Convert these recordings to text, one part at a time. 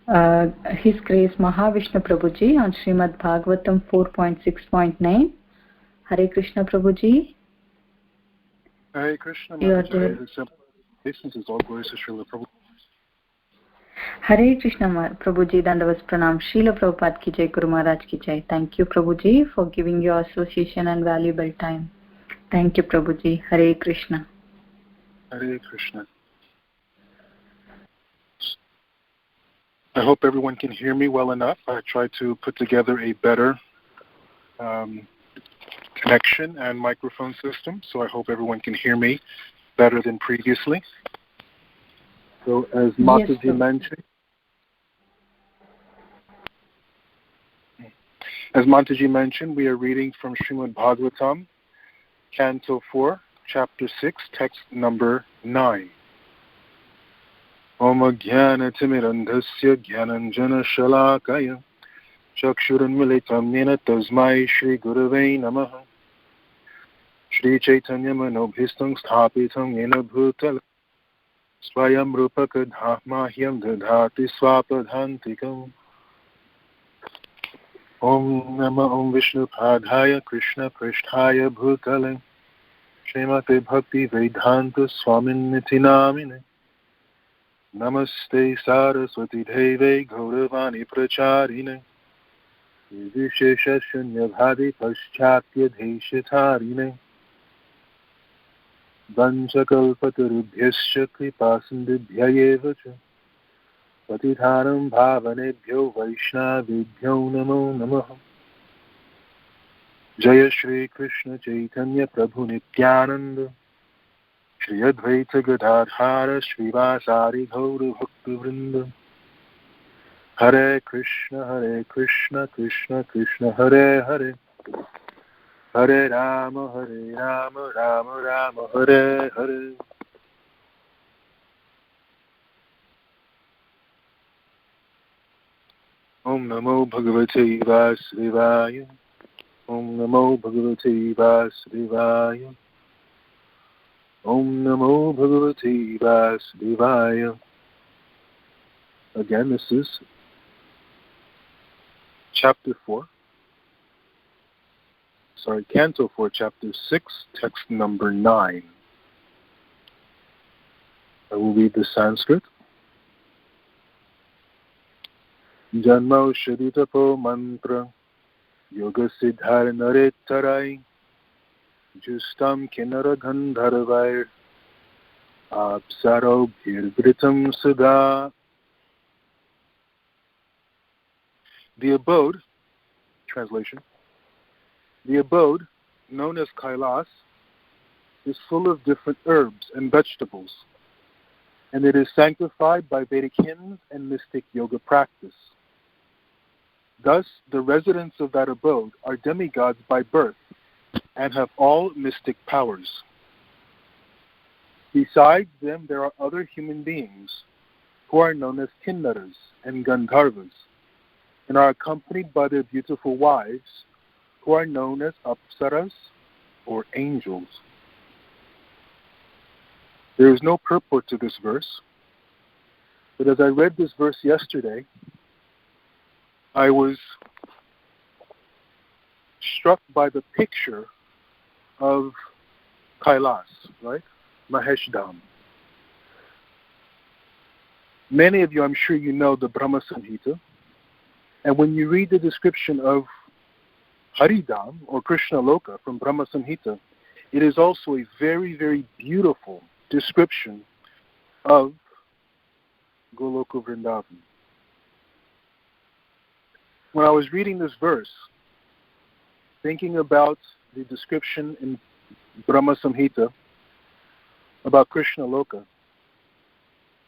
His Grace Mahavishnu Prabhuji on Srimad Bhagavatam 4.6.9. Hare Krishna Prabhuji. Hare Krishna Mataji. This is all glories to Srila Prabhupada. Hare Krishna Prabhuji, Dandavas Pranam. Srila Prabhupada ki jai, Guru Maharaj ki jai. Thank you Prabhuji for giving your association and valuable time. Thank you Prabhuji. Hare Krishna. Hare Krishna. I hope everyone can hear me well enough. I tried to put together a better connection and microphone system, so I hope everyone can hear me better than previously. So as Mataji mentioned, we are reading from Srimad Bhagavatam, Canto 4, Chapter 6, Text number 9. Om Jnana Timirandhasya Jnananjana Shalakaya Chakshurunmilitam Yena Tasmai Shri Gurave Namaha Shri Chaitanya Manobhistam Sthapitam Yena Bhutala Swayam Rupaka Dhammahyam Dadhati Swapadhantikam. Om Nama Om Vishnu Padhaya Krishna Prishthaya Bhutale Srimate Bhakti Vedanta Swamin Niti Namine Namaste Saraswati Deve Gauravani Pracharine Vishesha Shunyabhadi Paschatya Deshatarine Vanchakalpatarubhyascha Kripasindibhyaeva cha Patithanam Bhavanebhyo Vaishnavibhyo Namo Namaha. Jaya Shri Krishna Chaitanya Prabhu Nityananda Shri Advaita Gadadhara Srivasari Gaura Bhakta Vrinda. Hare Krishna, Krishna Krishna, Hare Hare. Hare Rama, Rama Rama, Hare Hare. Om Namo Bhagavate Vasudevaya. Om Namo Bhagavate Vasudevaya. Om Namo Bhagavate Vasudevaya. Again, this is Canto 4, Chapter 6, Text number 9. I will read the Sanskrit. Janma Ushaditapo Mantra Yoga Siddhar Naretarai Justam Kinara Gandharvair Apsaro Bhirvritam Sada. The abode, translation, the abode, known as Kailas, is full of different herbs and vegetables, and it is sanctified by Vedic hymns and mystic yoga practice. Thus, the residents of that abode are demigods by birth and have all mystic powers. Besides them, there are other human beings who are known as Kinnaras and Gandharvas, and are accompanied by their beautiful wives, who are known as Apsaras, or angels. There is no purport to this verse, but as I read this verse yesterday, I was struck by the picture of Kailas, right? Mahesh Dham. Many of you, I'm sure you know the Brahma Samhita, and when you read the description of Haridham or Krishna Loka from Brahma Samhita, it is also a very, very beautiful description of Goloka Vrindavan. When I was reading this verse, thinking about the description in Brahma Samhita about Krishna Loka,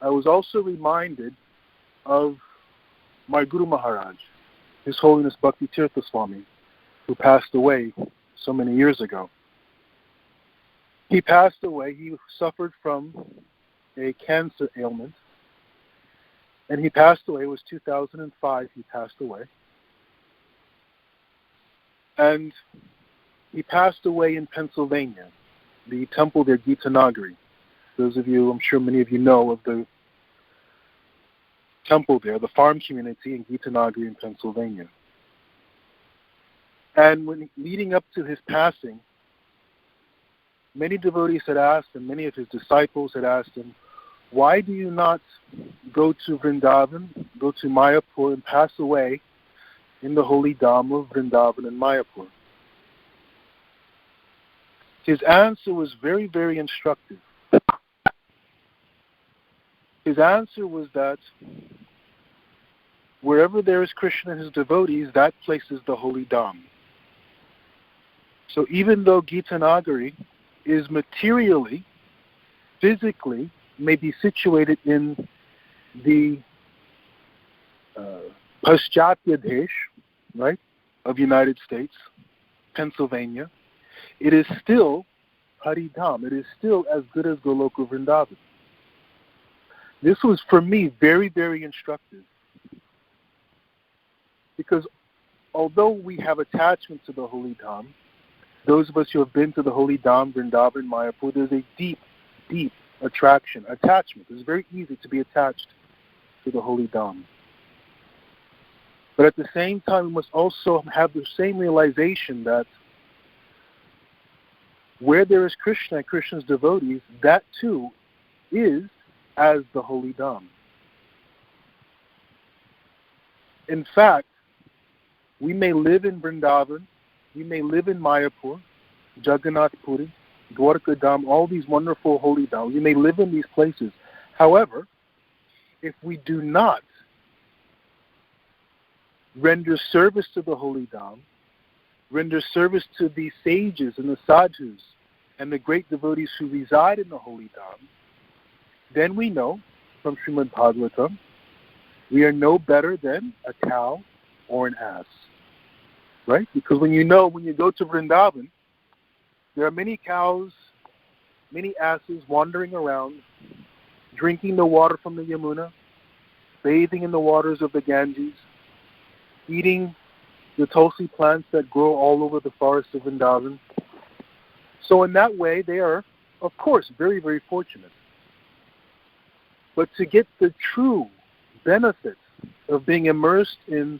I was also reminded of my Guru Maharaj, His Holiness Bhakti Tirtha Swami, who passed away so many years ago. He passed away. He suffered from a cancer ailment, and he passed away. It was 2005 he passed away. And he passed away in Pennsylvania, the temple there, Gita Nagari. Those of you, I'm sure many of you know of the temple there, the farm community in Gitanagari in Pennsylvania. And when leading up to his passing, many devotees had asked him, many of his disciples had asked him, why do you not go to Vrindavan, go to Mayapur and pass away in the holy Dham of Vrindavan and Mayapur? His answer was very, very instructive. His answer was that wherever there is Krishna and his devotees, that place is the holy Dham. So even though Gitanagari is materially, physically, may be situated in the Paschatya Desh, right, of United States, Pennsylvania, it is still Haridham. It is still as good as Goloka Vrindavan. This was, for me, very, very instructive. Because although we have attachment to the Holy Dham, those of us who have been to the Holy Dham, Vrindavan, Mayapur, there's a deep, deep attachment. It's very easy to be attached to the Holy Dham. But at the same time, we must also have the same realization that where there is Krishna and Krishna's devotees, that too is as the Holy Dham. In fact, we may live in Vrindavan, we may live in Mayapur, Jagannath Puri, Dwarka Dham, all these wonderful holy dhams. We may live in these places. However, if we do not render service to the holy dham, render service to the sages and the sadhus and the great devotees who reside in the holy dham, then we know from Srimad Bhagavatam, we are no better than a cow or an ass. Right? Because when you go to Vrindavan, there are many cows, many asses wandering around, drinking the water from the Yamuna, bathing in the waters of the Ganges, eating the tulsi plants that grow all over the forests of Vrindavan. So in that way, they are, of course, very, very fortunate. But to get the true benefits of being immersed in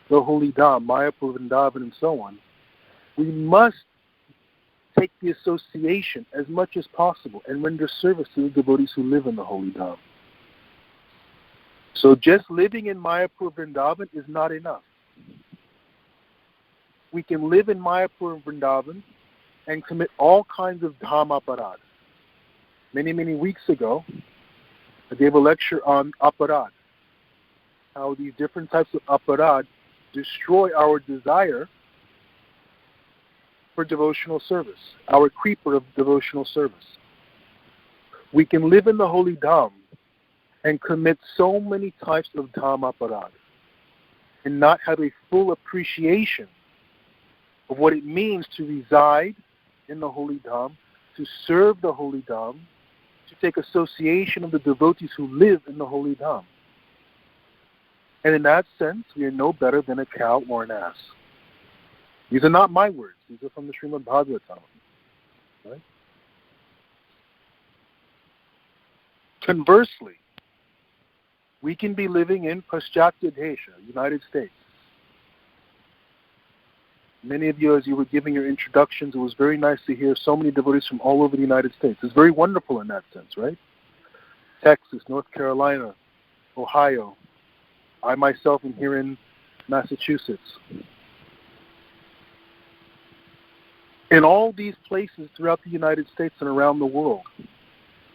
the Holy Dham, Mayapur, Vrindavan, and so on, we must take the association as much as possible and render service to the devotees who live in the Holy Dham. So just living in Mayapur, Vrindavan is not enough. We can live in Mayapur and Vrindavan and commit all kinds of dham aparad. Many, many weeks ago, I gave a lecture on aparad, how these different types of aparad destroy our desire for devotional service, our creeper of devotional service. We can live in the Holy Dham and commit so many types of dham aparad and not have a full appreciation of what it means to reside in the Holy Dham, to serve the Holy Dham, to take association of the devotees who live in the Holy Dham. And in that sense, we are no better than a cow or an ass. These are not my words. These are from the Srimad Bhagavatam. Right? Conversely, we can be living in Paschatya Desha, United States. Many of you, as you were giving your introductions, it was very nice to hear so many devotees from all over the United States. It's very wonderful in that sense, right? Texas, North Carolina, Ohio. I myself am here in Massachusetts. In all these places throughout the United States and around the world,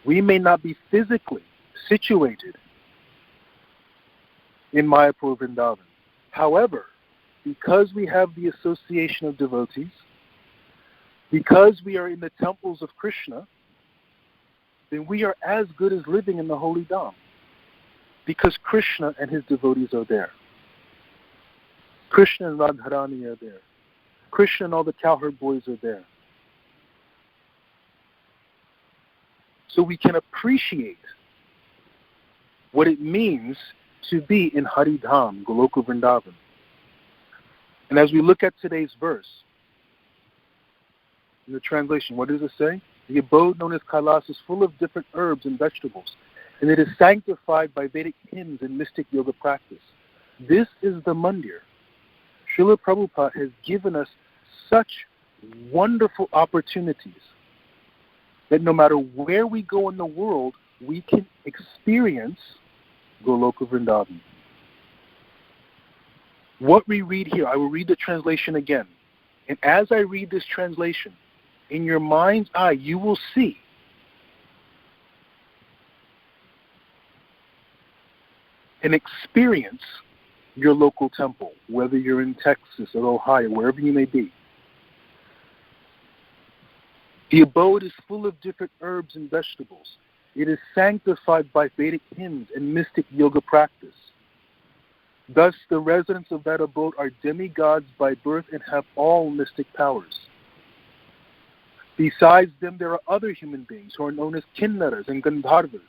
we may not be physically situated in Mayapur, Vrindavan. However, because we have the association of devotees, because we are in the temples of Krishna, then we are as good as living in the Holy Dham. Because Krishna and his devotees are there. Krishna and Radharani are there. Krishna and all the cowherd boys are there. So we can appreciate what it means to be in Haridham, Goloka Vrindavan. And as we look at today's verse, in the translation, what does it say? The abode known as Kailas is full of different herbs and vegetables, and it is sanctified by Vedic hymns and mystic yoga practice. This is the mandir. Srila Prabhupada has given us such wonderful opportunities that no matter where we go in the world, we can experience Goloka Vrindavan. What we read here, I will read the translation again. And as I read this translation, in your mind's eye, you will see and experience your local temple, whether you're in Texas or Ohio, wherever you may be. The abode is full of different herbs and vegetables. It is sanctified by Vedic hymns and mystic yoga practice. Thus, the residents of that abode are demigods by birth and have all mystic powers. Besides them, there are other human beings who are known as kinnaras and gandharvas,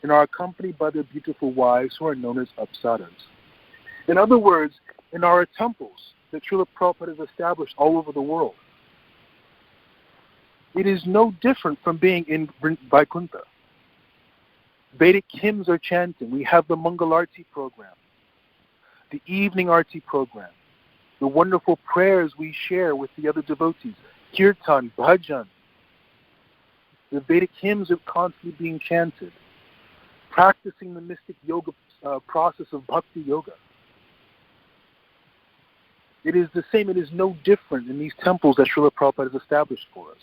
and are accompanied by their beautiful wives who are known as apsaras. In other words, in our temples that Srila Prabhupada has established all over the world, it is no different from being in Vaikuntha. Vedic hymns are chanting. We have the Mangalarti program, the evening Arti program, the wonderful prayers we share with the other devotees, kirtan, bhajan. The Vedic hymns are constantly being chanted, practicing the mystic yoga process of bhakti yoga. It is the same, it is no different in these temples that Srila Prabhupada has established for us.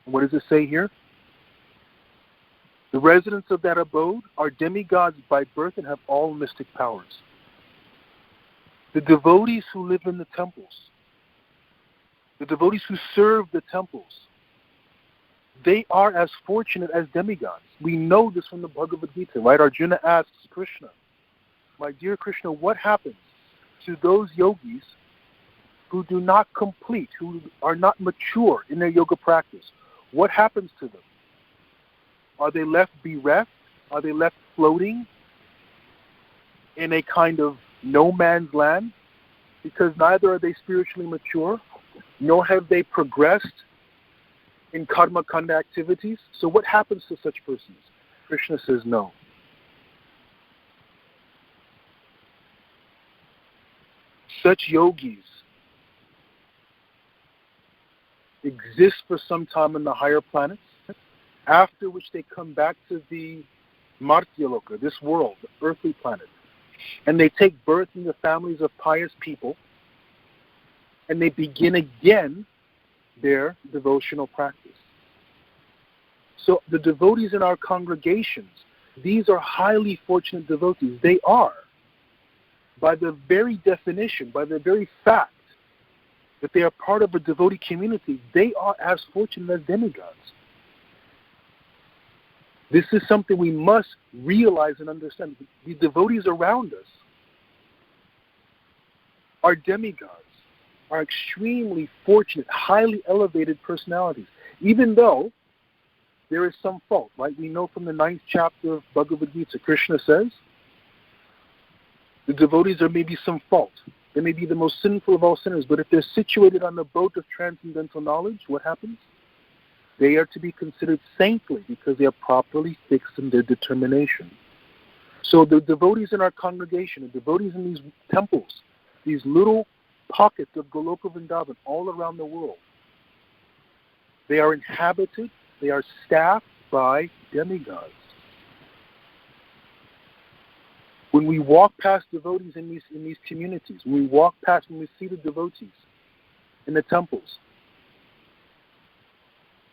What does it say here? The residents of that abode are demigods by birth and have all mystic powers. The devotees who live in the temples, the devotees who serve the temples, they are as fortunate as demigods. We know this from the Bhagavad Gita, right? Arjuna asks Krishna, my dear Krishna, what happens to those yogis who do not complete, who are not mature in their yoga practice? What happens to them? Are they left bereft? Are they left floating in a kind of no man's land? Because neither are they spiritually mature, nor have they progressed in karma kanda activities. So what happens to such persons? Krishna says no. Such yogis exist for some time in the higher planets, after which they come back to the Martyaloka, this world, the earthly planet, and they take birth in the families of pious people, and they begin again their devotional practice. So the devotees in our congregations, these are highly fortunate devotees. They are, by the very definition, by the very fact that they are part of a devotee community, they are as fortunate as demigods. This is something we must realize and understand. The devotees around us are demigods, are extremely fortunate, highly elevated personalities, even though there is some fault, right? We know from the 9th chapter of Bhagavad Gita, Krishna says, the devotees are maybe some fault. They may be the most sinful of all sinners, but if they're situated on the boat of transcendental knowledge, what happens? They are to be considered saintly because they are properly fixed in their determination. So the devotees in our congregation, the devotees in these temples, these little pockets of Goloka Vrindavan all around the world, they are inhabited, they are staffed by demigods. When we walk past devotees in these communities, when we see the devotees in the temples,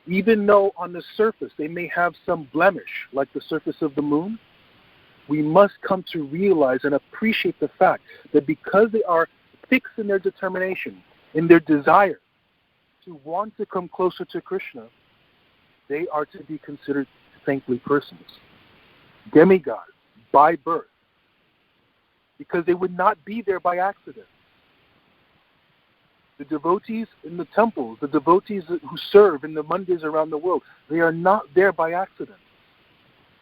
even though on the surface they may have some blemish, like the surface of the moon, we must come to realize and appreciate the fact that because they are fixed in their determination, in their desire to want to come closer to Krishna, they are to be considered saintly persons, demigods by birth, because they would not be there by accident. The devotees in the temples, the devotees who serve in the mandirs around the world, they are not there by accident.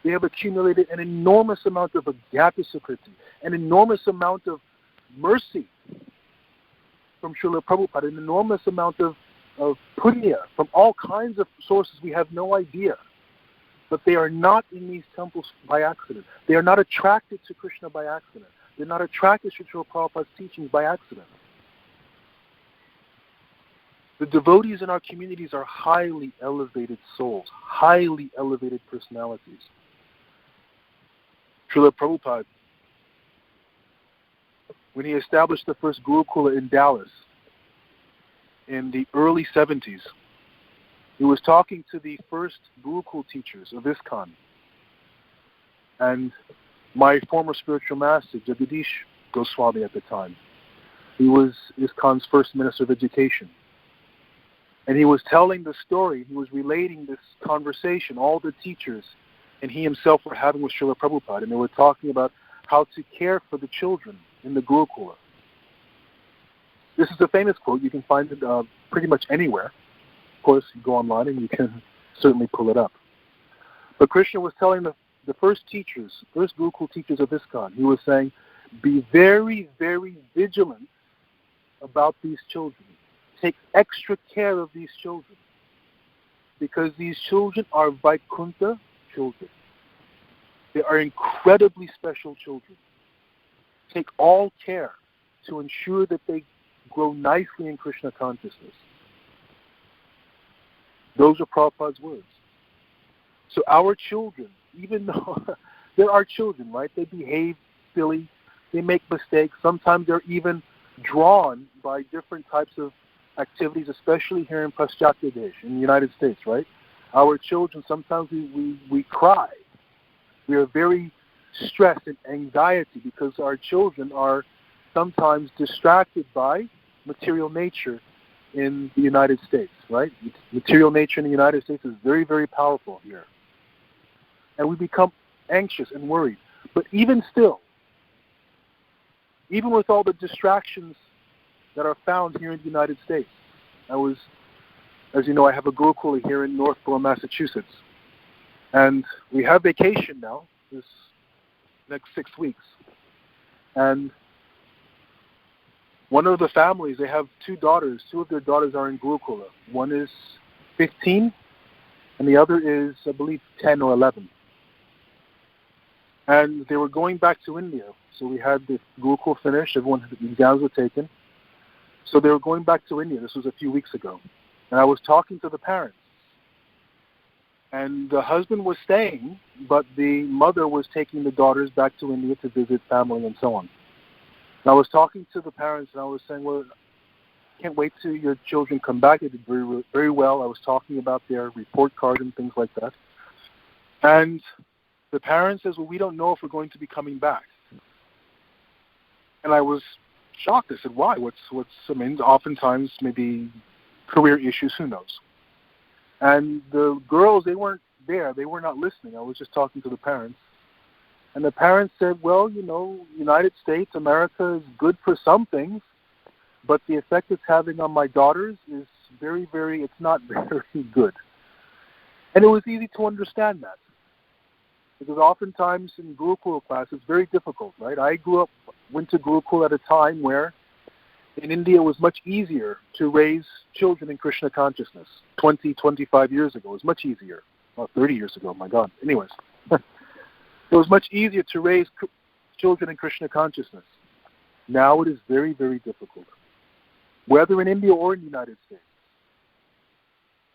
They have accumulated an enormous amount of Agyata-sukriti, an enormous amount of mercy from Srila Prabhupada, an enormous amount of punya from all kinds of sources we have no idea. but they are not in these temples by accident. They are not attracted to Krishna by accident. They're not attracted to Srila Prabhupada's teachings by accident. The devotees in our communities are highly elevated souls, highly elevated personalities. Srila Prabhupada, when he established the first Gurukula in Dallas in the early 70s, he was talking to the first Gurukul teachers of ISKCON. And my former spiritual master, Jagadish Goswami at the time, he was ISKCON's first minister of education. And he was telling the story, he was relating this conversation, all the teachers and he himself were having with Srila Prabhupada, and they were talking about how to care for the children in the Gurukula. This is a famous quote. You can find it pretty much anywhere. Of course, you go online and you can certainly pull it up. But Krishna was telling the first teachers, first Gurukul teachers of ISKCON, he was saying, be very, very vigilant about these children. Take extra care of these children, because these children are Vaikuntha children. They are incredibly special children. Take all care to ensure that they grow nicely in Krishna consciousness. Those are Prabhupada's words. So our children, even though they're our children, right? They behave silly, they make mistakes. Sometimes they're even drawn by different types of activities, especially here in Paschatya Desh, in the United States, right? Our children, sometimes we cry. We are very stressed and anxiety because our children are sometimes distracted by material nature in the United States, right? Material nature in the United States is very, very powerful here. And we become anxious and worried. But even still, even with all the distractions that are found here in the United States. As you know, I have a Gurukula here in Northborough, Massachusetts. And we have vacation now, this next 6 weeks. And one of the families, they have two daughters. Two of their daughters are in Gurukula. One is 15, and the other is, I believe, 10 or 11. And they were going back to India. So we had the Gurukul finished, the exams were taken. So they were going back to India. This was a few weeks ago. And I was talking to the parents. And the husband was staying, but the mother was taking the daughters back to India to visit family and so on. And I was talking to the parents, and I was saying, well, can't wait till your children come back. They did very, very well. I was talking about their report card and things like that. And the parents says, well, we don't know if we're going to be coming back. And I was shocked. I said, why? I mean, oftentimes maybe career issues, who knows? And the girls, they weren't there. They were not listening. I was just talking to the parents. And the parents said, well, you know, United States, America is good for some things, but the effect it's having on my daughters is very, very, it's not very good. And it was easy to understand that. Because oftentimes in Gurukul class, it's very difficult, right? I went to Gurukul at a time where in India it was much easier to raise children in Krishna consciousness. 20, 25 years ago, it was much easier. Well, 30 years ago, my God. Anyways, it was much easier to raise children in Krishna consciousness. Now it is very, very difficult, whether in India or in the United States.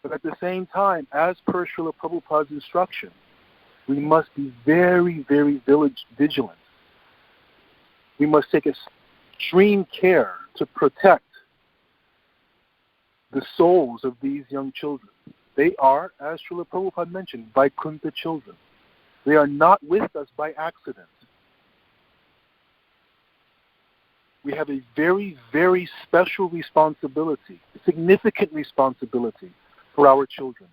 But at the same time, as per Srila Prabhupada's instruction, we must be very, very vigilant. We must take extreme care to protect the souls of these young children. They are, as Srila Prabhupada mentioned, Vaikuntha children. They are not with us by accident. We have a very, very special responsibility, significant responsibility for our children.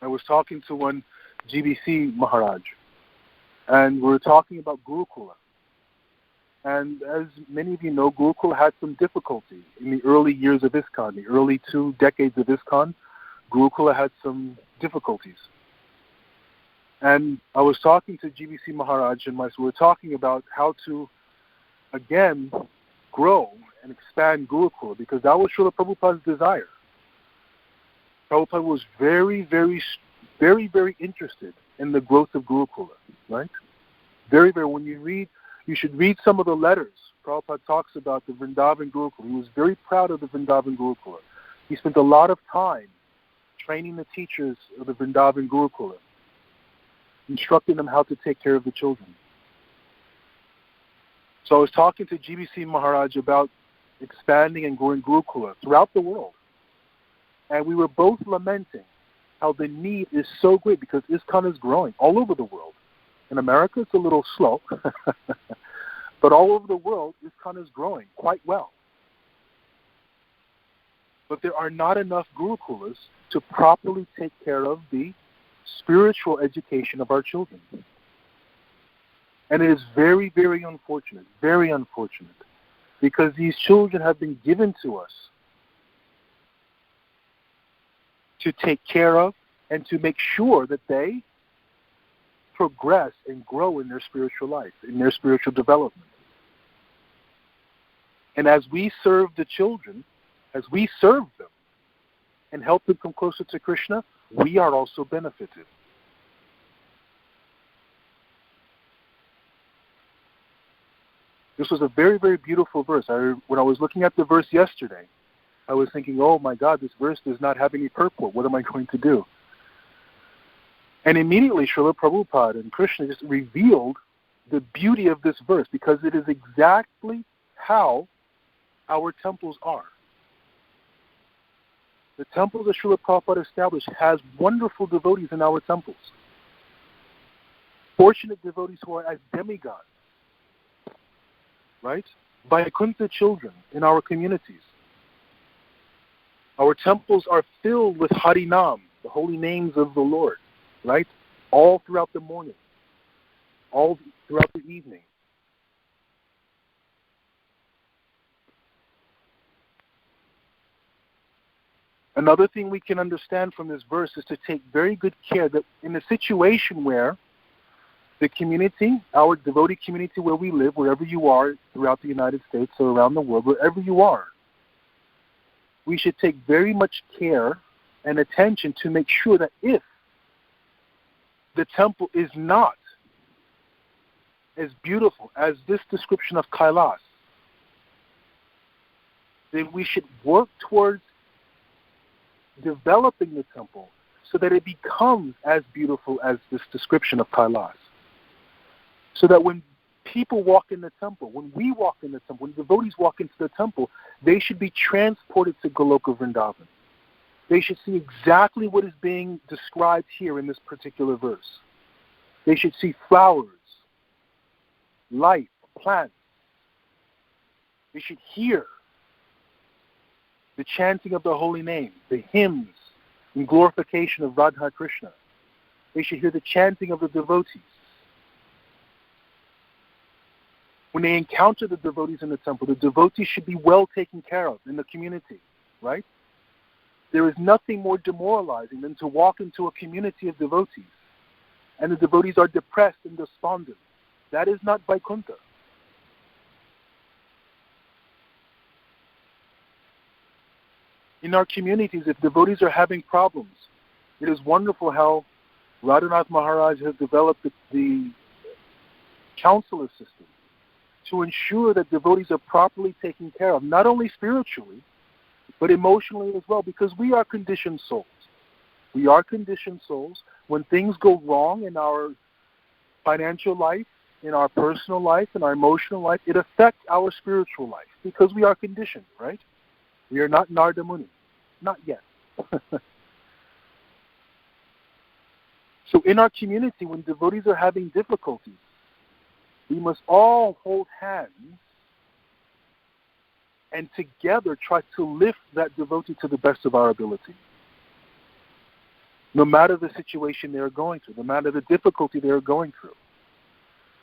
I was talking to one GBC Maharaj, and we were talking about Gurukula. And as many of you know, Gurukula had some difficulty in the early years of ISKCON, the early 2 decades of ISKCON. Gurukula had some difficulties. And I was talking to GBC Maharaj, and we were talking about how to, again, grow and expand Gurukula, because that was Srila Prabhupada's desire. Prabhupada was very, very very, very interested in the growth of Gurukula, right? Very, very. When you should read some of the letters. Prabhupada talks about the Vrindavan Gurukula. He was very proud of the Vrindavan Gurukula. He spent a lot of time training the teachers of the Vrindavan Gurukula, instructing them how to take care of the children. So I was talking to GBC Maharaj about expanding and growing Gurukula throughout the world. And we were both lamenting how the need is so great because ISKCON is growing all over the world. In America, it's a little slow. But all over the world, ISKCON is growing quite well. But there are not enough Gurukulas to properly take care of the spiritual education of our children. And it is very, very unfortunate, because these children have been given to us to take care of and to make sure that they progress and grow in their spiritual life, in their spiritual development. And as we serve the children, as we serve them and help them come closer to Krishna, we are also benefited. This was a very, very beautiful verse. When I was looking at the verse yesterday, I was thinking, oh my God, this verse does not have any purport. What am I going to do? And immediately Srila Prabhupada and Krishna just revealed the beauty of this verse, because it is exactly how our temples are. The temples that Srila Prabhupada established has wonderful devotees in our temples. Fortunate devotees who are as demigods, right? Vaikuntha children in our communities. Our temples are filled with Harinam, the holy names of the Lord, right? All throughout the morning, all throughout the evening. Another thing we can understand from this verse is to take very good care that in a situation where the community, our devotee community where we live, wherever you are throughout the United States or around the world, wherever you are, we should take very much care and attention to make sure that if the temple is not as beautiful as this description of Kailas, then we should work towards developing the temple so that it becomes as beautiful as this description of Kailas. So that when people walk in the temple, when we walk in the temple, when devotees walk into the temple, they should be transported to Goloka Vrindavan. They should see exactly what is being described here in this particular verse. They should see flowers, life, plants. They should hear the chanting of the holy name, the hymns in glorification of Radha Krishna. They should hear the chanting of the devotees. When they encounter the devotees in the temple, the devotees should be well taken care of in the community, right? There is nothing more demoralizing than to walk into a community of devotees and the devotees are depressed and despondent. That is not Vaikuntha. In our communities, if devotees are having problems, it is wonderful how Radhanath Maharaj has developed the counselor system to ensure that devotees are properly taken care of, not only spiritually, but emotionally as well, because we are conditioned souls. We are conditioned souls. When things go wrong in our financial life, in our personal life, in our emotional life, it affects our spiritual life because we are conditioned, right? We are not Narada Muni. Not yet. So in our community, when devotees are having difficulties, we must all hold hands and together try to lift that devotee to the best of our ability. No matter the situation they are going through, no matter the difficulty they are going through.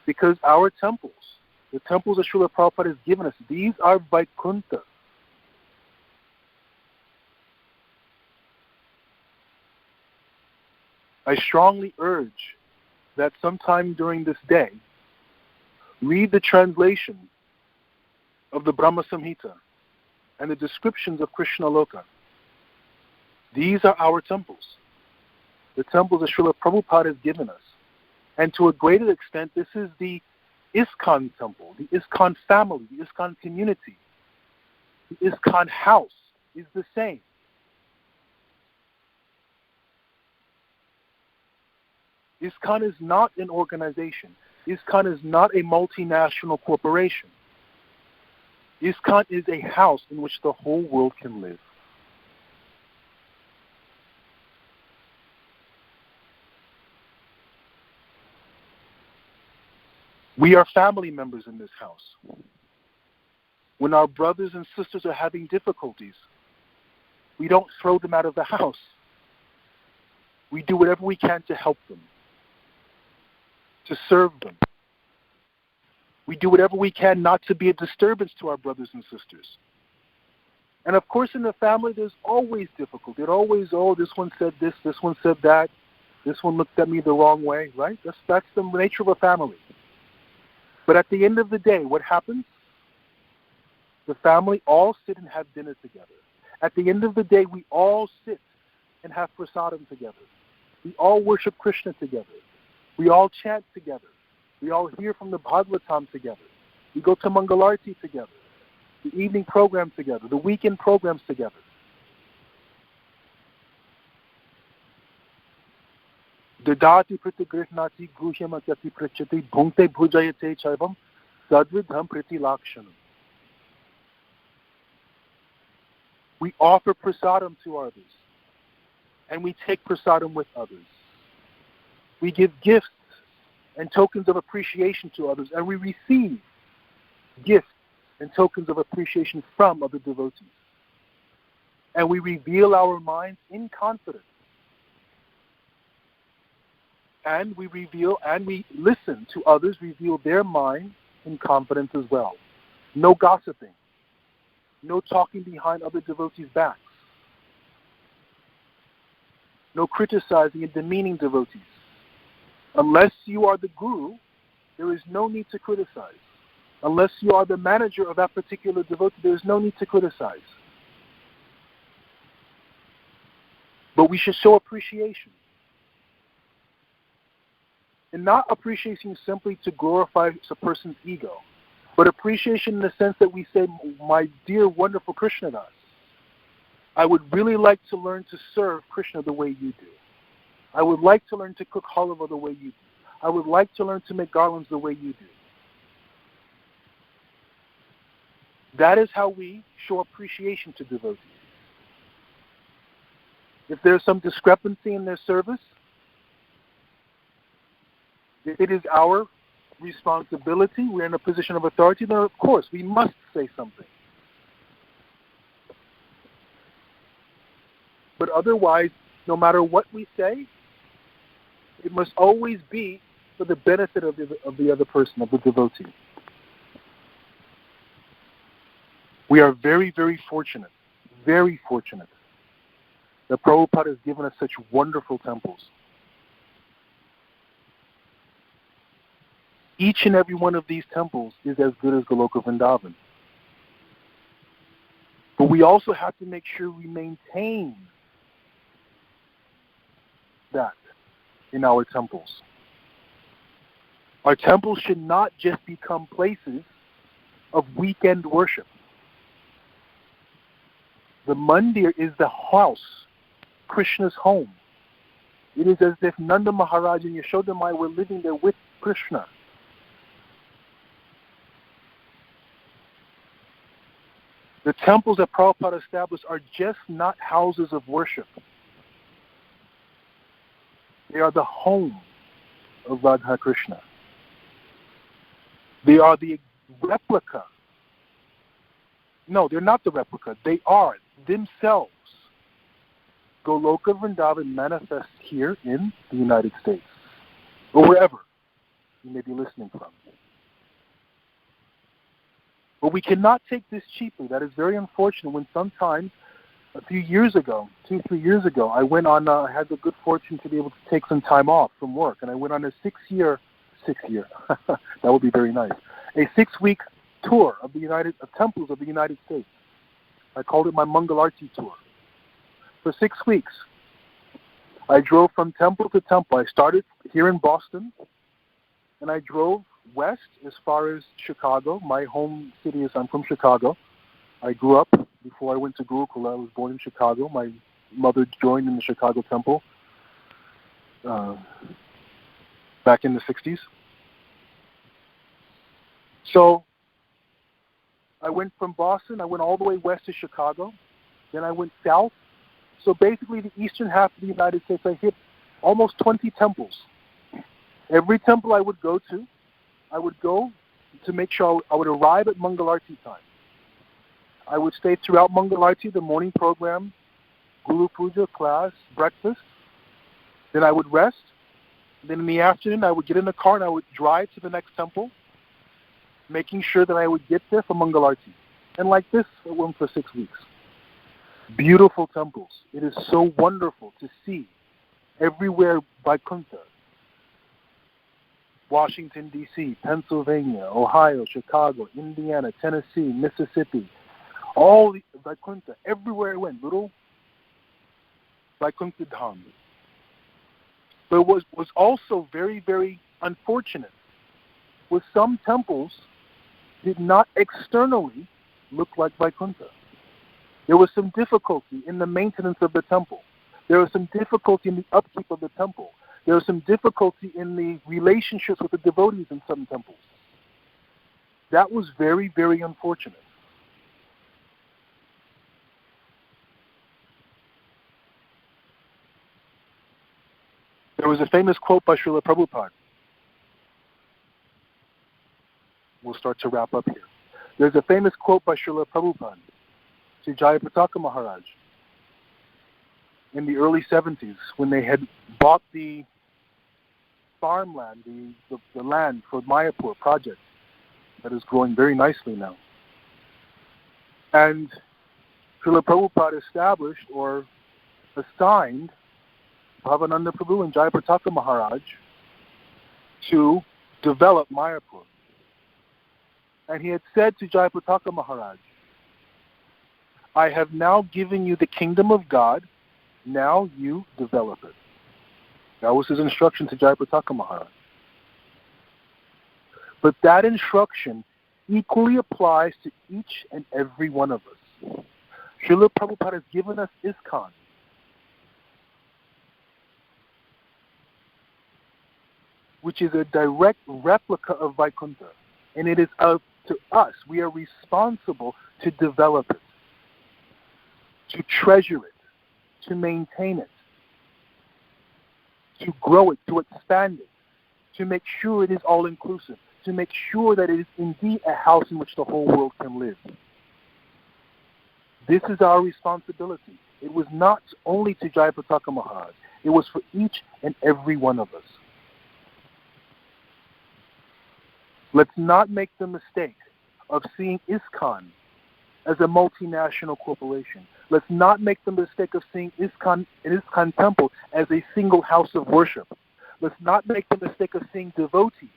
Because our temples, the temples that Srila Prabhupada has given us, these are Vaikuntha. I strongly urge that sometime during this day, read the translation of the Brahma Samhita and the descriptions of Krishna Loka. These are our temples. the temples that Srila Prabhupada has given us. And to a greater extent, this is the ISKCON temple, the ISKCON family, the ISKCON community. The ISKCON house is the same. ISKCON is not an organization. ISKCON is not a multinational corporation. ISKCON is a house in which the whole world can live. We are family members in this house. When our brothers and sisters are having difficulties, we don't throw them out of the house. We do whatever we can to help them, to serve them. We do whatever we can not to be a disturbance to our brothers and sisters. And of course in the family there's always difficulty. It always, this one said this one said that, this one looked at me the wrong way, right? That's the nature of a family. But at the end of the day, what happens? The family all sit and have dinner together. At the end of the day, we all sit and have prasadam together. We all worship Krishna together. We all chant together. We all hear from the Bhagavatam together. We go to Mangalarti together. The evening program together. The weekend programs together. Dadati pratigrhnati guhyamakati prachati bhunte bhujayate chaivam sadvidham pratilakshanam. We offer prasadam to others, and we take prasadam with others. We give gifts and tokens of appreciation to others, and we receive gifts and tokens of appreciation from other devotees. And we reveal our minds in confidence. And we listen to others reveal their minds in confidence as well. No gossiping. No talking behind other devotees' backs. No criticizing and demeaning devotees. Unless you are the guru, there is no need to criticize. Unless you are the manager of that particular devotee, there is no need to criticize. But we should show appreciation. And not appreciation simply to glorify a person's ego, but appreciation in the sense that we say, my dear, wonderful Krishnadas, I would really like to learn to serve Krishna the way you do. I would like to learn to cook halava the way you do. I would like to learn to make garlands the way you do. That is how we show appreciation to devotees. If there's some discrepancy in their service, if it is our responsibility, we're in a position of authority, then of course we must say something. But otherwise, no matter what we say, it must always be for the benefit of the other person, of the devotee. We are very, very fortunate that Prabhupada has given us such wonderful temples. Each and every one of these temples is as good as Goloka Vrindavan. But we also have to make sure we maintain that in our temples. Our temples should not just become places of weekend worship. The mandir is the house, Krishna's home. It is as if Nanda Maharaj and Yashoda Mai were living there with Krishna. The temples that Prabhupada established are just not houses of worship. They are the home of Radha Krishna. They are the replica. No, they're not the replica. They are themselves. Goloka Vrindavan manifests here in the United States, or wherever you may be listening from. But we cannot take this cheaply. That is very unfortunate when sometimes, a few years ago, 2-3 years ago, I went on, I had the good fortune to be able to take some time off from work, and I went on a 6-year, that would be very nice, a 6-week tour of temples of the United States. I called it my Mangalarti tour. For 6 weeks, I drove from temple to temple. I started here in Boston, and I drove west as far as Chicago. My home city is, I'm from Chicago. I grew up, before I went to Gurukula, I was born in Chicago. My mother joined in the Chicago temple back in the 60s. So I went from Boston, I went all the way west to Chicago, then I went south. So basically the eastern half of the United States, I hit almost 20 temples. Every temple I would go to, I would go to make sure I would arrive at Mangalarti time. I would stay throughout Mangalarti, the morning program, Guru Puja, class, breakfast. Then I would rest. Then in the afternoon, I would get in the car and I would drive to the next temple, making sure that I would get there for Mangalarti. And like this, I went for 6 weeks. Beautiful temples. It is so wonderful to see everywhere Vaikuntha. Washington, D.C., Pennsylvania, Ohio, Chicago, Indiana, Tennessee, Mississippi, all the Vaikuntha, everywhere I went, little Vaikuntha Dham. But what was also very, very unfortunate was some temples did not externally look like Vaikuntha. There was some difficulty in the maintenance of the temple. There was some difficulty in the upkeep of the temple. There was some difficulty in the relationships with the devotees in some temples. That was very, very unfortunate. There was a famous quote by Srila Prabhupada. We'll start to wrap up here. There's a famous quote by Srila Prabhupada to Jayapataka Maharaj in the early 70s when they had bought the farmland, the land for Mayapur project that is growing very nicely now. And Srila Prabhupada established or assigned Bhavananda Prabhu and Jayapataka Maharaj to develop Mayapur. And he had said to Jayapataka Maharaj, I have now given you the kingdom of God, now you develop it. That was his instruction to Jayapataka Maharaj. But that instruction equally applies to each and every one of us. Srila Prabhupada has given us ISKCON, which is a direct replica of Vaikuntha. And it is up to us. We are responsible to develop it, to treasure it, to maintain it, to grow it, to expand it, to make sure it is all-inclusive, to make sure that it is indeed a house in which the whole world can live. This is our responsibility. It was not only to Jayapataka Maharaj. It was for each and every one of us. Let's not make the mistake of seeing ISKCON as a multinational corporation. Let's not make the mistake of seeing ISKCON, an ISKCON temple as a single house of worship. Let's not make the mistake of seeing devotees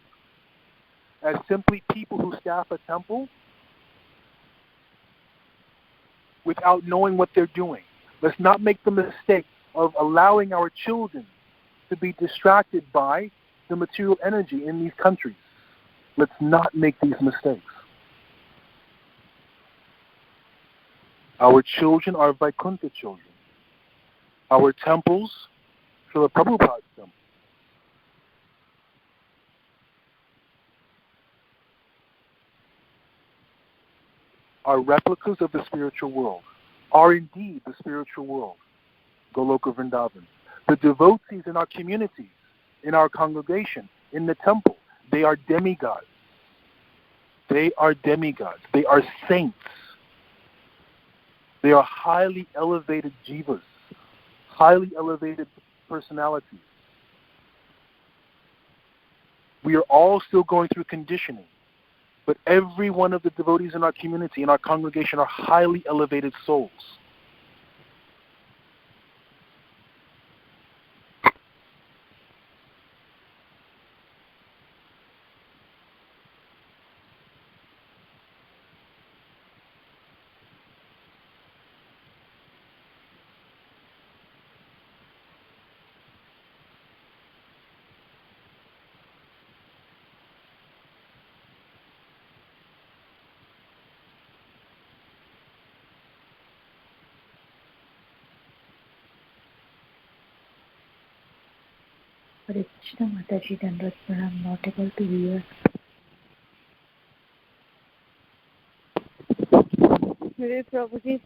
as simply people who staff a temple without knowing what they're doing. Let's not make the mistake of allowing our children to be distracted by the material energy in these countries. Let's not make these mistakes. Our children are Vaikuntha children. Our temples, Srila Prabhupada's temple, are replicas of the spiritual world, are indeed the spiritual world, Goloka Vrindavan. The devotees in our communities, in our congregation, in the temple, they are demigods. They are demigods. They are saints. They are highly elevated jivas, highly elevated personalities. We are all still going through conditioning, but every one of the devotees in our community, in our congregation, are highly elevated souls. Hare Krishna Mataji, Dandavat Pranam, not able to hear. Hare Prabhuji,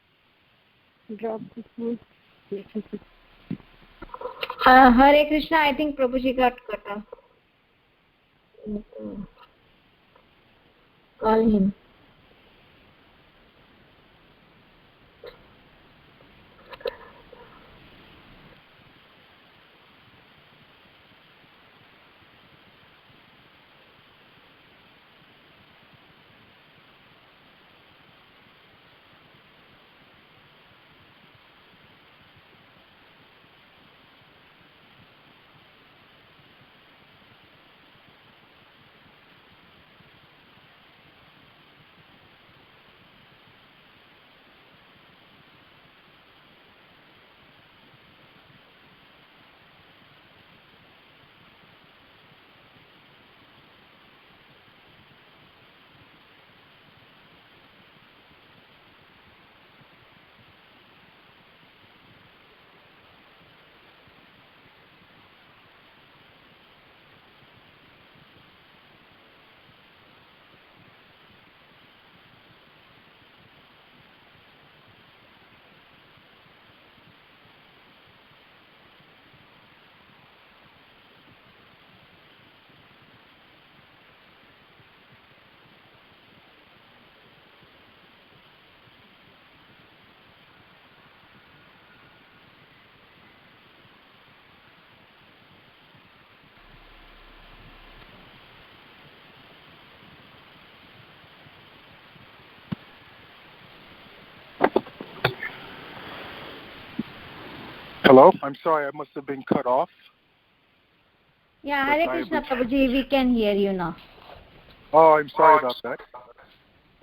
drop the phone. Hare Krishna, I think Prabhuji got cut off. Call him. Hello? I'm sorry, I must have been cut off. Yeah, Hare Krishna Prabhuji, we can hear you now. Oh, I'm sorry about that.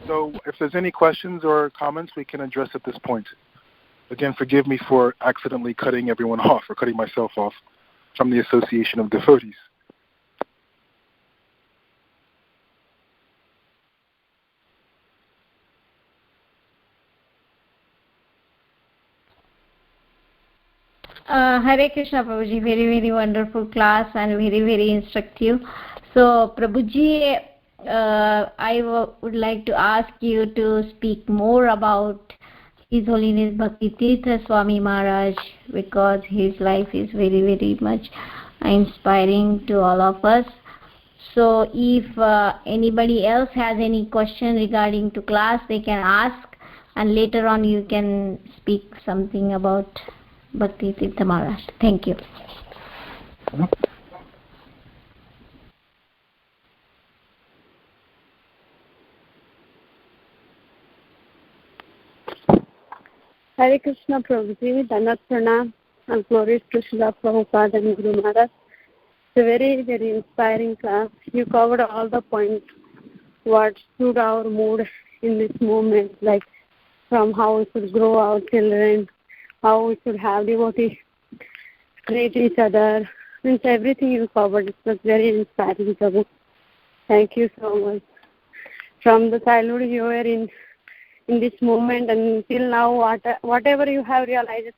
So if there's any questions or comments, we can address at this point. Again, forgive me for accidentally cutting everyone off or cutting myself off from the Association of Devotees. Hare Krishna Prabhuji, very very wonderful class and very very instructive. So Prabhuji, I would like to ask you to speak more about His Holiness Bhakti Tirtha Swami Maharaj, because his life is very very much inspiring to all of us. So if anybody else has any question regarding to class, they can ask, and later on you can speak something about Bhakti Tirtha Maharaj. Thank you. Hare Krishna Prabhuji, Dandavat Pranam, and glories to Srila Prabhupada and Guru Maharaj. It's a very, very inspiring class. You covered all the points, what stood our mood in this moment, like from how we should grow our children, how we should have devotees, treat each other. Means everything you covered. It was very inspiring, Prabhu. Thank you so much. From the childhood you were in this moment and till now, whatever you have realized,